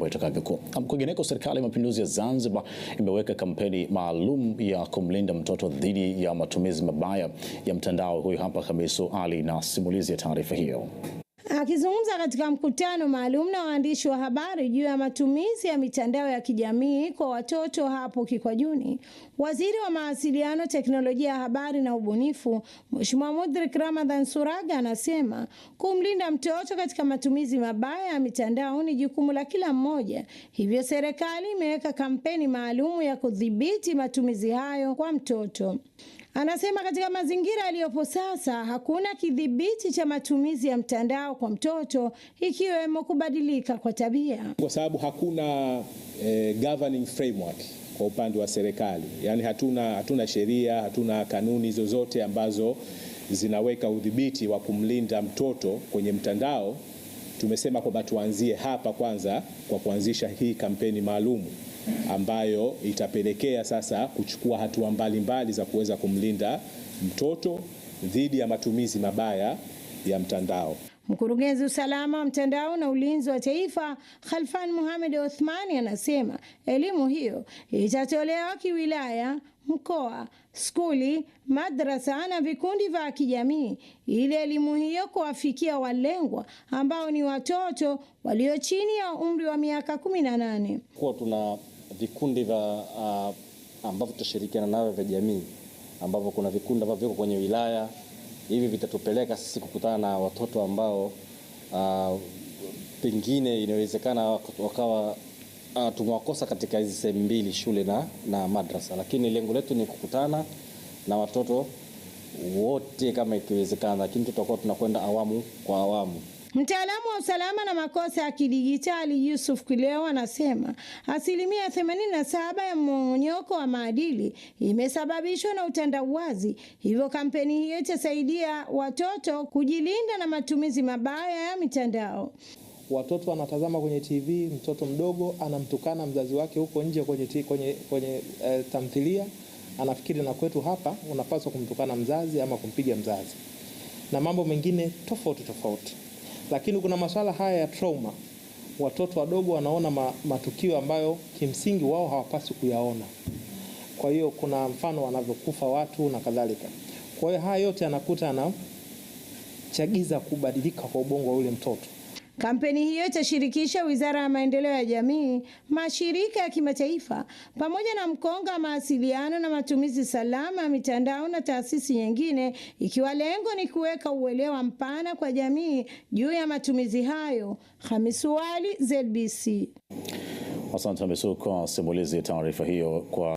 mambo yatakavyokuwa. Kwingineko, serikali ya mapinduzi ya Zanzibar imeweka kampeni maalum ya kumlinda mtoto dhidi ya matumizi mabaya ya mtandao. Huyu hapa Khamisu Ali na simulizi ya taarifa hiyo. Akizungumza katika mkutano maalum na waandishi wa habari juu ya matumizi ya mitandao ya kijamii kwa watoto hapo Kikwajuni, Waziri wa Mawasiliano, Teknolojia ya Habari na Ubunifu, Mheshimiwa Mudrik Ramadhan Suraga anasema kumlinda mtoto katika matumizi mabaya ya mitandao ni jukumu la kila mmoja. Hivyo serikali imeweka kampeni maalum ya kudhibiti matumizi hayo kwa mtoto. Anasema katika mazingira yaliyopo sasa hakuna kidhibiti cha matumizi ya mtandao kwa mtoto, ikiwemo kubadilika kwa tabia. Kwa sababu hakuna governing framework kwa upande wa serikali. Yaani hatuna sheria, hatuna kanuni zozote ambazo zinaweka udhibiti wa kumlinda mtoto kwenye mtandao. Tumesema kwamba tuanzie hapa kwanza kwa kuanzisha hii kampeni maalum ambayo itapelekea sasa kuchukua hatua mbalimbali za kuweza kumlinda mtoto dhidi ya matumizi mabaya ya mtandao. Mkurugenzi usalama wa mtandao na ulinzi wa taifa Khalfan Mohamed Othmani anasema elimu hiyo itatolewa kiwilaya, mkoa, skuli, madrasa na vikundi vya kijamii ili elimu hiyo kuwafikia walengwa ambao ni watoto walio chini ya umri wa miaka 18. Kwa tuna vikundi vya ambavyo tutashirikiana navyo vya jamii, ambavyo kuna vikundi ambavyo viko kwenye wilaya. Hivi vitatupeleka sisi kukutana na watoto ambao pengine inawezekana wakawa tumewakosa katika hizi sehemu mbili, shule na madrasa, lakini lengo letu ni kukutana na watoto wote kama ikiwezekana, lakini tutakuwa tunakwenda awamu kwa awamu. Mtaalamu wa usalama na makosa ya kidijitali Yusuf Kileo anasema 87% ya mmomonyoko wa maadili imesababishwa na utandawazi. Hivyo kampeni hiyo itasaidia watoto kujilinda na matumizi mabaya ya mitandao. Watoto wanatazama kwenye TV, mtoto mdogo anamtukana mzazi wake huko nje kwenye tamthilia, anafikiri na kwetu hapa unapaswa kumtukana mzazi ama kumpiga mzazi na mambo mengine tofauti. Lakini kuna masuala haya ya trauma. Watoto wadogo wanaona matukio ambayo kimsingi wao hawapaswi kuyaona. Kwa hiyo kuna mfano wanavyokufa watu na kadhalika. Kwa hiyo haya yote yanakuta chagiza kubadilika kwa ubongo wa yule mtoto. Kampeni hiyo itashirikisha Wizara ya Maendeleo ya Jamii, mashirika ya kimataifa, pamoja na mkonga wa mawasiliano na matumizi salama ya mitandao na taasisi nyingine, ikiwa lengo ni kuweka uelewa mpana kwa jamii juu ya matumizi hayo. Khamisu Ali, ZBC. Asante Khamisu kwa simulizi ya taarifa hiyo.